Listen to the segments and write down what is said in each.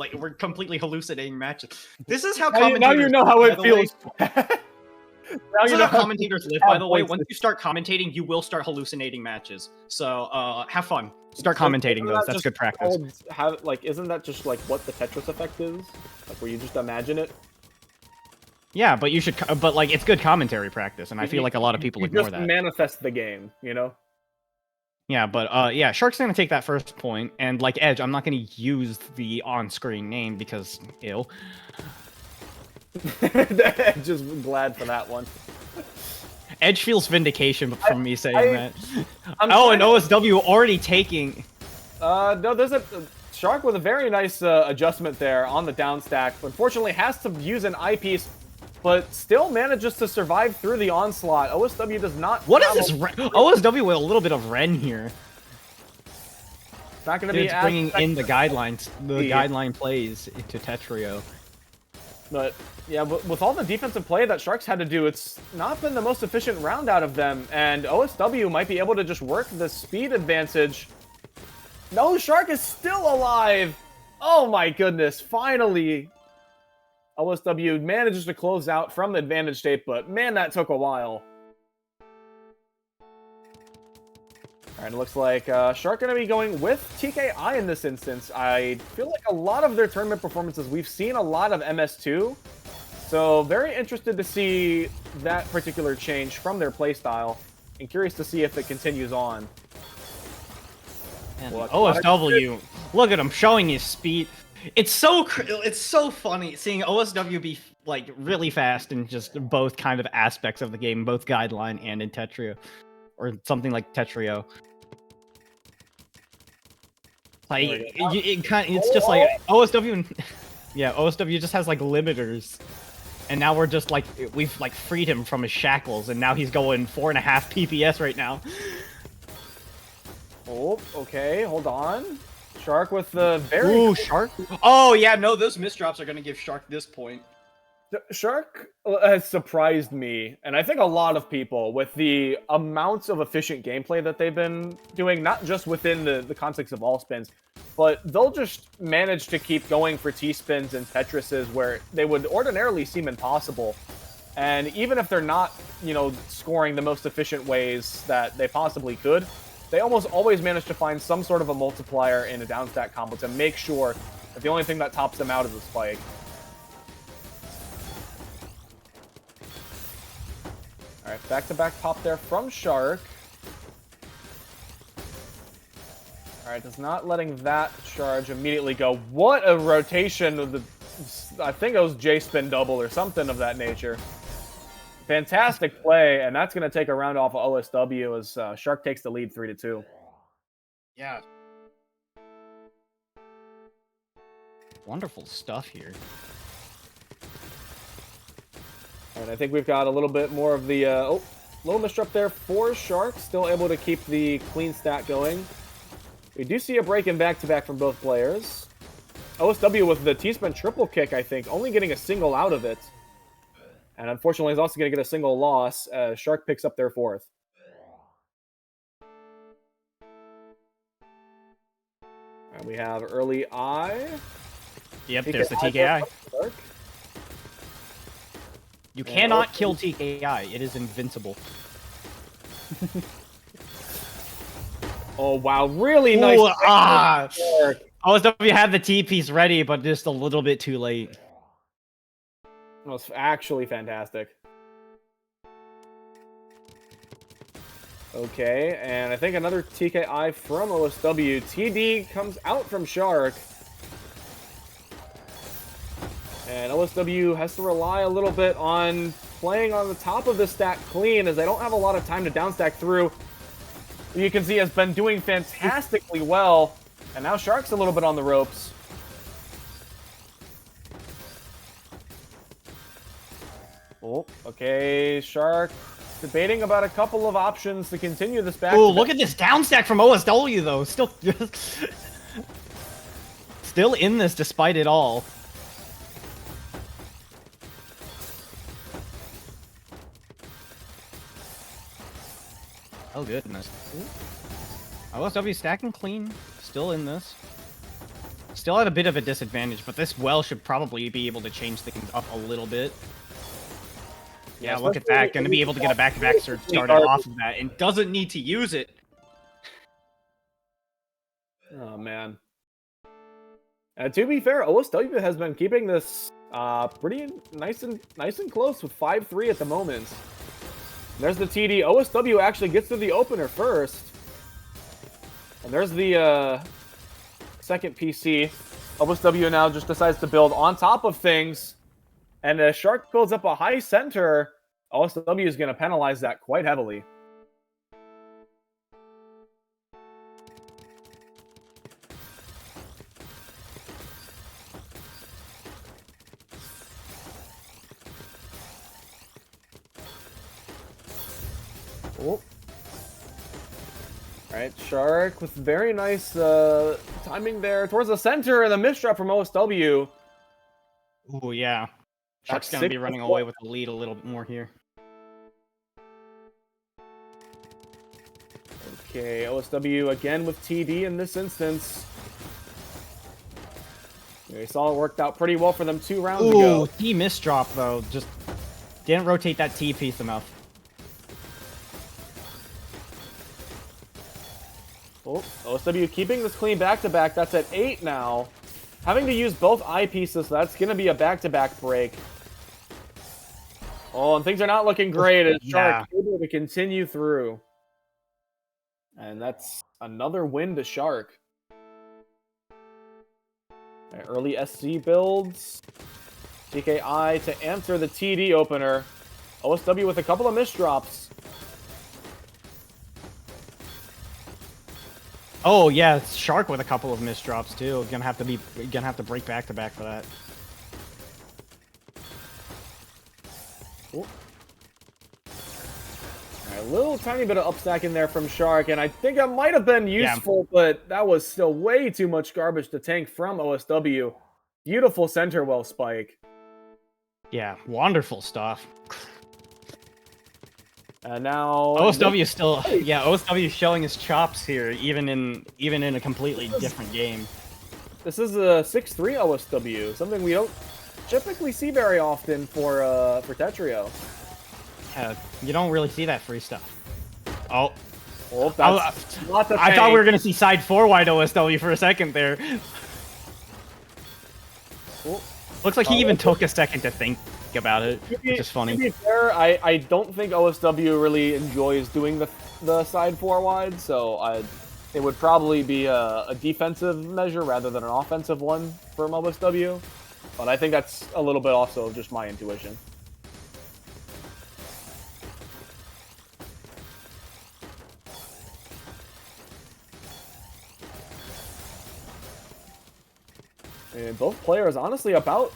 Like, we're completely hallucinating matches. This is how now commentators... you know how it feels. This is how commentators live, by the way. Once you start commentating, you will start hallucinating matches. So, have fun. Start commentating those. That's good practice. Isn't that just like what the Tetris Effect is? Like where you just imagine it? Yeah, but you should. But like, it's good commentary practice, and I feel like a lot of people ignore that. Manifest the game, you know? Yeah, but yeah, Shark's gonna take that first point, and like Edge, I'm not gonna use the on-screen name because ew. Just glad for that one. Edge feels vindication from me saying that. And OSW already taking. No, there's a Shark with a very nice adjustment there on the down stack. Unfortunately, has to use an eyepiece, but still manages to survive through the onslaught. OSW does not. What is this? OSW with a little bit of Ren here. It's not going to be bringing in the guidelines, guideline plays into Tetrio. But yeah, with all the defensive play that Sharks had to do, it's not been the most efficient round out of them. And OSW might be able to just work the speed advantage. No, Shark is still alive. Oh my goodness! Finally, OSW manages to close out from the advantage state, but man, that took a while. Alright, it looks like Shark going to be going with TKI in this instance. I feel like a lot of their tournament performances, we've seen a lot of MS2. So, very interested to see that particular change from their playstyle. And curious to see if it continues on. And OSW, look at him showing his speed. It's so funny seeing OSW be like really fast in just both kind of aspects of the game, both guideline and in Tetrio, or something like Tetrio. Like it's just like OSW, yeah, OSW just has like limiters, and now we're just like we've like freed him from his shackles, and now he's going 4.5 PPS right now. Oh, okay, hold on. Shark with the very... Ooh, Shark? Oh, yeah, no, those misdrops are going to give Shark this point. Shark has surprised me, and I think a lot of people, with the amounts of efficient gameplay that they've been doing, not just within the context of all spins, but they'll just manage to keep going for T-spins and Tetrises where they would ordinarily seem impossible. And even if they're not, you know, scoring the most efficient ways that they possibly could, they almost always manage to find some sort of a multiplier in a downstack combo to make sure that the only thing that tops them out is a spike. Alright, back-to-back pop there from Shark. Alright, does not letting that charge immediately go. What a rotation of the... I think it was J-spin double or something of that nature. Fantastic play, and that's going to take a round off of OSW as Shark takes the lead 3-2. Yeah. Wonderful stuff here. And I think we've got a little bit more of the... little misdrop there for Shark. Still able to keep the clean stat going. We do see a break in back-to-back from both players. OSW with the T-spin triple kick, I think, only getting a single out of it. And unfortunately, he's also going to get a single loss as Shark picks up their fourth. And we have early eye. Yep, there's the TKI. You cannot kill TKI. It is invincible. Oh, wow. Really nice. OSW had the T-piece ready, but just a little bit too late. That was actually fantastic. Okay, and I think another TKI from OSW. TD comes out from Shark. And OSW has to rely a little bit on playing on the top of the stack clean, as they don't have a lot of time to downstack through. You can see has been doing fantastically well. And now Shark's a little bit on the ropes. Oh, okay, Shark debating about a couple of options to continue this back. Oh, look at this downstack from OSW, though. Still in this despite it all. Oh, goodness. OSW stacking clean. Still in this. Still at a bit of a disadvantage, but this well should probably be able to change things up a little bit. Yeah, look at that. Going to be able to get a back-to-back surge started off of that, and doesn't need to use it. Oh, man. And to be fair, OSW has been keeping this pretty nice and close with 5-3 at the moment. There's the TD. OSW actually gets to the opener first. And there's the second PC. OSW now just decides to build on top of things. And Shark builds up a high center. OSW is going to penalize that quite heavily. Oh. Alright, Shark with very nice timing there towards the center, and the misdrop from OSW. Oh, yeah. Shark's going to be running away with the lead a little bit more here. Okay, OSW again with TD in this instance. We saw it worked out pretty well for them 2 rounds ago. T misdrop, though. Just didn't rotate that T piece enough. Oh, OSW keeping this clean back-to-back. That's at 8 now. Having to use both eye pieces, so that's going to be a back-to-back break. Oh, and things are not looking great as Shark able to continue through. And that's another win to Shark. Early SC builds. GKI to answer the TD opener. OSW with a couple of misdrops. Oh yeah, it's Shark with a couple of misdrops too. Gonna have to break back to back for that. Ooh. A little tiny bit of upstack in there from Shark, and I think it might have been useful, but that was still way too much garbage to tank from OSW. Beautiful center well spike. Yeah, wonderful stuff. And now OSW is still, OSW is showing his chops here, even in a completely different game. This is a 6-3 OSW, something we don't typically see very often for Tetrio. Yeah, you don't really see that free stuff. Oh. Well, that's I thought we were going to see side 4 wide OSW for a second there. Oh. Looks like he even took a second to think about it, which is funny. To be fair, I don't think OSW really enjoys doing the side 4 wide, so it would probably be a defensive measure rather than an offensive one from OSW. But I think that's a little bit also just my intuition. And both players, honestly, about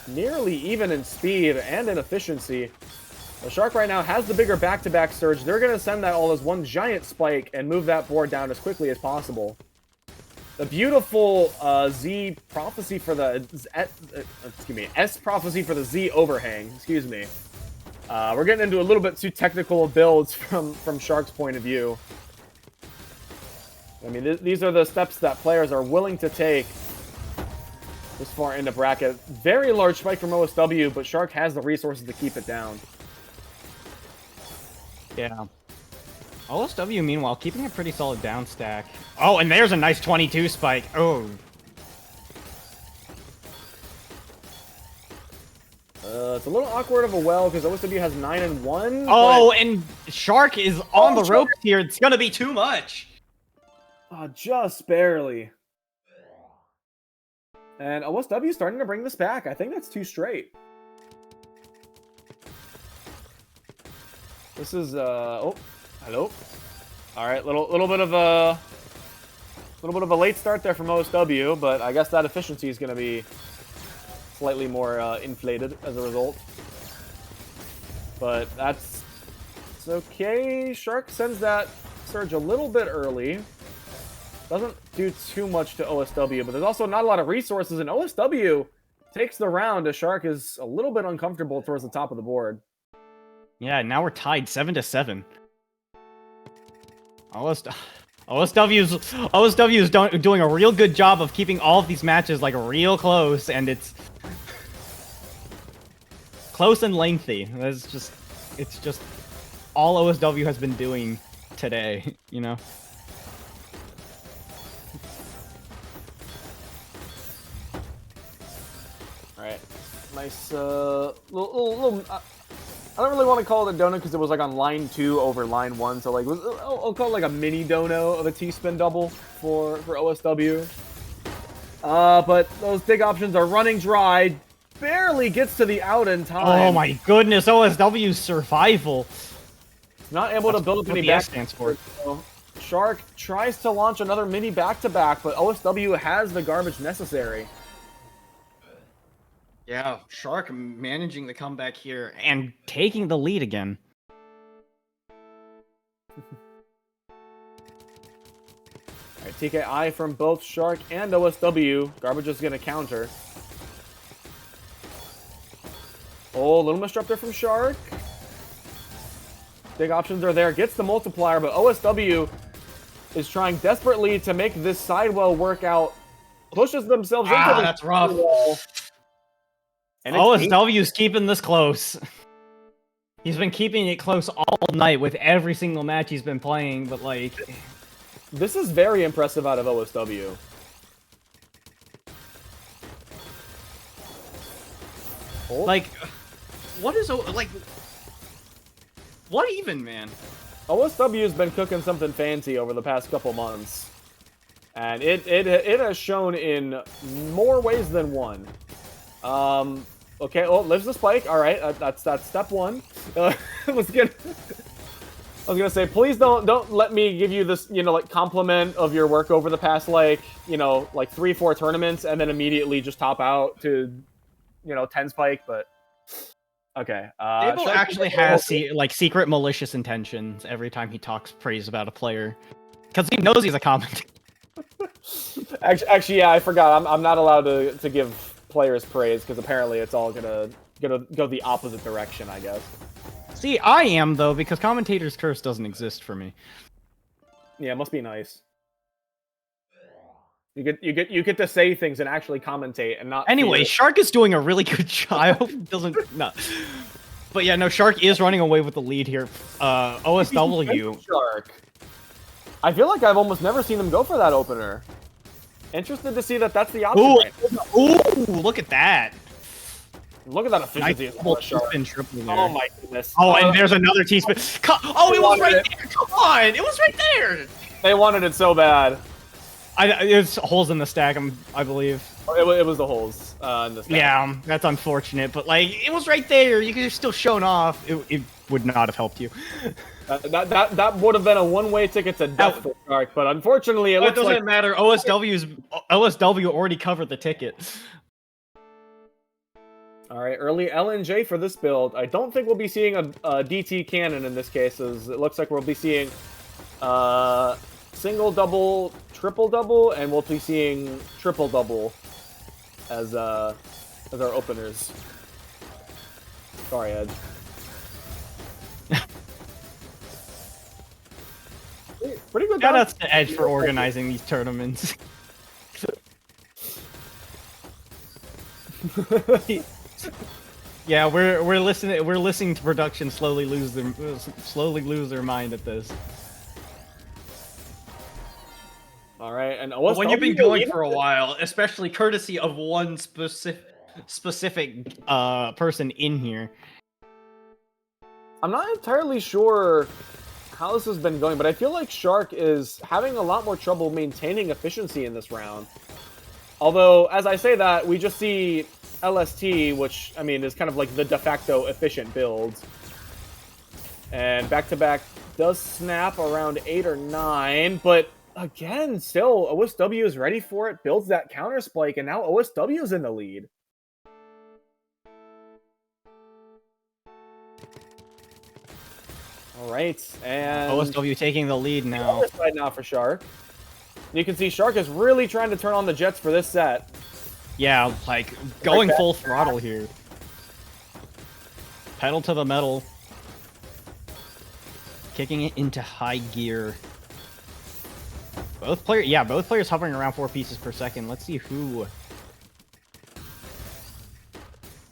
nearly even in speed and in efficiency. The Shark right now has the bigger back-to-back surge. They're going to send that all as one giant spike and move that board down as quickly as possible. The beautiful Z prophecy for the... S prophecy for the Z overhang. Excuse me. We're getting into a little bit too technical builds from Shark's point of view. I mean, these are the steps that players are willing to take this far into bracket. Very large spike from OSW, but Shark has the resources to keep it down. Yeah. OSW, meanwhile, keeping a pretty solid down stack. Oh, and there's a nice 22 spike. Oh. It's a little awkward of a well because OSW has 9 and 1. Oh, and Shark is on the ropes here. It's gonna be too much. Just barely. And OSW starting to bring this back. I think that's 2 straight. This is oh, hello. All right, little bit of a late start there from OSW, but I guess that efficiency is going to be slightly more inflated as a result. But it's okay. Shark sends that surge a little bit early. Doesn't do too much to OSW, but there's also not a lot of resources, and OSW takes the round as Shark is a little bit uncomfortable towards the top of the board. Yeah, now we're tied 7-7. OSW is doing a real good job of keeping all of these matches like real close, and it's close and lengthy. It's just all OSW has been doing today, you know. All right, nice little I don't really want to call it a donut because it was like on line 2 over line 1, so like I'll call it like a mini dono of a T-spin double for OSW. But those big options are running dry. Barely gets to the out in time. Oh my goodness, OSW's survival. Not able to build up any back. Stands for. So Shark tries to launch another mini back-to-back, but OSW has the garbage necessary. Yeah, Shark managing the comeback here and taking the lead again. Alright, TKI from both Shark and OSW. Garbage is going to counter. Oh, little misruptor from Shark. Big options are there. Gets the multiplier, but OSW is trying desperately to make this sidewell work out. Pushes themselves into the that's rough. sidewell. And OSW's keeping this close. He's been keeping it close all night with every single match he's been playing, but like... This is very impressive out of OSW. Oh. Like, what is... Like, what even, man? OSW has been cooking something fancy over the past couple months. And it has shown in more ways than one. Okay, oh, lives the spike. All right, that's step one. I was gonna say, please don't let me give you this, you know, like compliment of your work over the past like, you know, like 3-4 tournaments, and then immediately just top out to, you know, 10 spike. But okay, Abel actually has like secret malicious intentions every time he talks praise about a player, because he knows he's a commentator. Actually, yeah, I forgot. I'm not allowed to give players praise because apparently it's all gonna go the opposite direction, I guess. See, I am though, because commentator's curse doesn't exist for me. Yeah, it must be nice. You get to say things and actually commentate and not. Anyway, Shark is doing a really good job. I hope he doesn't no. But yeah, no, Shark is running away with the lead here. OSW. Shark. I feel like I've almost never seen them go for that opener. Interested to see that that's the option. Ooh, right? ooh, look at that. Look at that efficiency. Nice triple there. Oh my goodness. Oh, and there's another T-spin. Oh, it was right there. Come on, it was right there. They wanted it so bad. There's holes in the stack, I believe. It was the holes in the stack. Yeah, that's unfortunate, but like it was right there. You could have still shown off. It would not have helped you. That would have been a one-way ticket to death for Shark, but unfortunately, it doesn't matter. OSW already covered the ticket. All right, early LNJ for this build. I don't think we'll be seeing a DT cannon in this case, as it looks like we'll be seeing single double, triple double, and we'll be seeing triple double as our openers. Sorry, Ed. Pretty good. Shout outs to Edge for organizing these tournaments. Yeah, we're listening to production slowly lose their mind at this. All right, and when you've been going for a while, especially courtesy of one specific person in here. I'm not entirely sure how this has been going, but I feel like Shark is having a lot more trouble maintaining efficiency in this round. Although, as I say that, we just see LST, which, I mean, is kind of like the de facto efficient build. And back-to-back does snap around 8 or 9, but again, still, OSW is ready for it, builds that counter spike, and now OSW is in the lead. All right, and OSW taking the lead now. This side now for Shark. You can see Shark is really trying to turn on the jets for this set. Yeah, like going full throttle here. Pedal to the metal. Kicking it into high gear. Both players hovering around 4 pieces per second. Let's see who.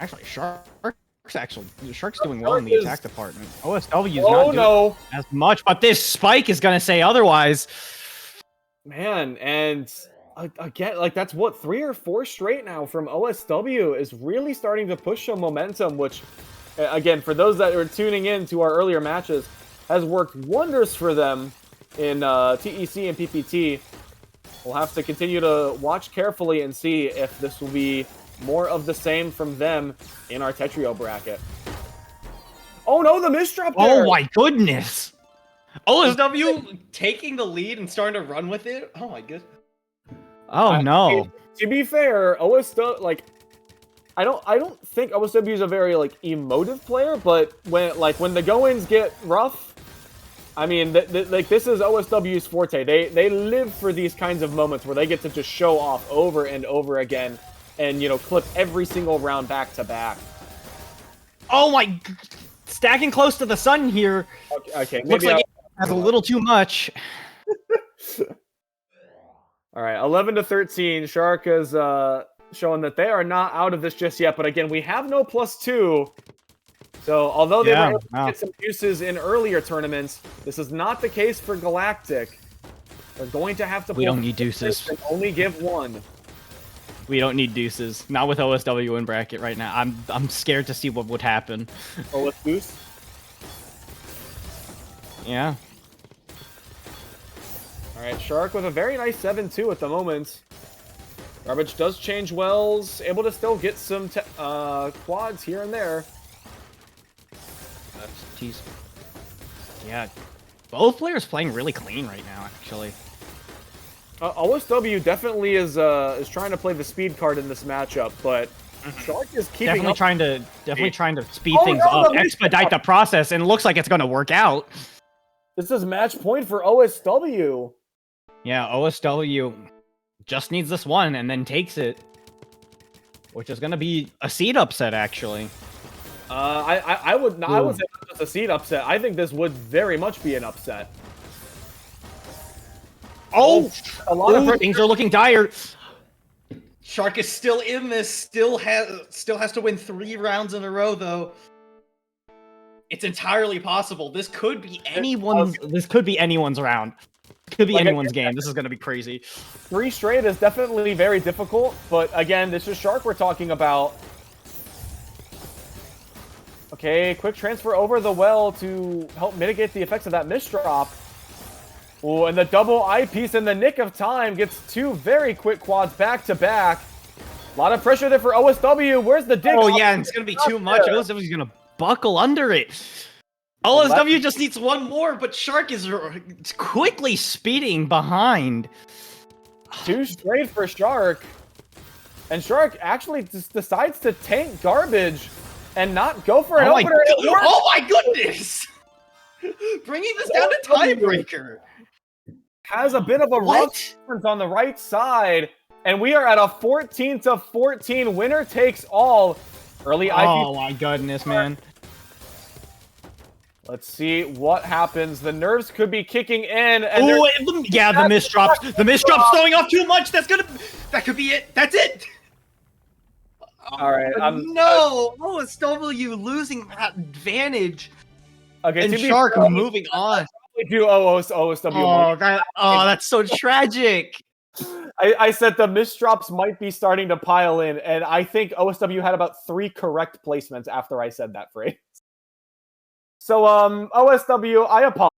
Actually, Shark's doing well in the attack department. OSW's not doing as much, but this spike is gonna say otherwise. Man, and again, like that's what 3 or 4 straight now from OSW is really starting to push some momentum, which, again, for those that are tuning in to our earlier matches, has worked wonders for them in TEC and PPT. We'll have to continue to watch carefully and see if this will be more of the same from them in our Tetrio bracket. Oh no, the misdrop there! Oh my goodness! OSW taking the lead and starting to run with it? Oh my goodness. Oh no. To be fair, OSW, like, I don't think OSW is a very, like, emotive player, but when the go-ins get rough, I mean, like, this is OSW's forte. They live for these kinds of moments where they get to just show off over and over again and, you know, clip every single round back to back. Oh my... Stacking close to the sun here. Okay, looks like it has a little too much. All right, 11-13. Shark is showing that they are not out of this just yet. But again, we have no +2. So although they were able to get some uses in earlier tournaments, this is not the case for Galactic. They're going to have to. We don't need deuces. And only give 1. We don't need deuces. Not with OSW in bracket right now. I'm scared to see what would happen. Or with deuce? Yeah. All right, Shark with a very nice 7-2 at the moment. Garbage does change wells, able to still get some quads here and there. Jeez. Yeah, both players playing really clean right now, actually. OSW definitely is trying to play the speed card in this matchup, but Shark is keeping definitely trying to speed things up, expedite the process, and it looks like it's going to work out. This is match point for OSW. Yeah, OSW just needs this one and then takes it, which is going to be a seed upset, actually. I would say not just a seed upset. I think this would very much be an upset. Oh, a lot of things are looking dire. Shark is still in this. Still has to win 3 rounds in a row, though. It's entirely possible. This could be anyone's. This could be anyone's round. Could be anyone's game. This is going to be crazy. 3 straight is definitely very difficult, but again, this is Shark we're talking about. Okay, quick transfer over the well to help mitigate the effects of that misdrop. Oh, and the double eyepiece in the nick of time gets 2 very quick quads back to back. A lot of pressure there for OSW. Where's the dig? Oh yeah, and it's going to be too much. OSW's going to buckle under it. OSW just needs 1 more, but Shark is quickly speeding behind. 2 straight for Shark. And Shark actually just decides to tank Garbage and not go for an opener. Oh my goodness! Bringing this down to tiebreaker. Has a bit of a rough difference on the right side. And we are at a 14-14 winner takes all. Early IP. Oh my goodness, man. Let's see what happens. The nerves could be kicking in. And yeah, the misdrops. The misdrops throwing off too much. That could be it. That's it. All right. No, OSW losing that advantage. Okay, and Shark moving on. Do OSW. Oh, that's so tragic. I said the misdrops might be starting to pile in, and I think OSW had about 3 correct placements after I said that phrase. So, OSW, I apologize.